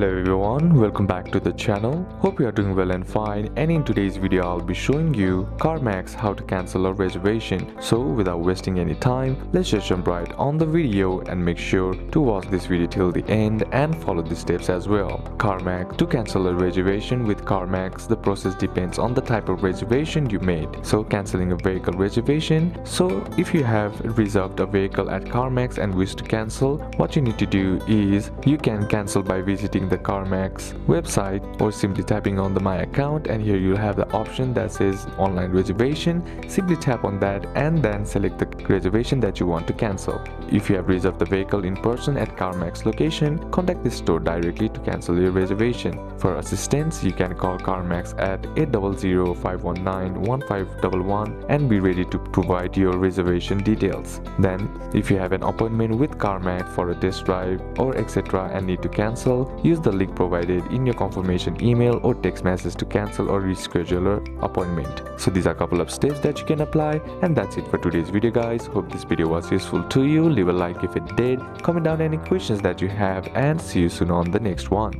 Hello everyone, welcome back to the channel. Hope you are doing well and fine, and in today's video I'll be showing you CarMax how to cancel a reservation. So without wasting any time, let's just jump right on the video and make sure to watch this video till the end and follow the steps as well. CarMax. To cancel a reservation with CarMax, the process depends on the type of reservation you made. So cancelling a vehicle reservation. So if you have reserved a vehicle at CarMax and wish to cancel, what you need to do is you can cancel by visiting the CarMax website or simply tapping on the My Account, and here you'll have the option that says online reservation. Simply tap on that and then select the reservation that you want to cancel. If you have reserved the vehicle in person at CarMax location, contact the store directly to cancel your reservation. For assistance, you can call CarMax at 800-519-1511 and be ready to provide your reservation details. Then, if you have an appointment with CarMax for a test drive or etc. and need to cancel, use the link provided in your confirmation email or text message to cancel or reschedule your appointment. So these are a couple of steps that you can apply, and that's it for today's video guys. Hope this video was useful to you. Leave a like if it did, comment down any questions that you have, and see you soon on the next one.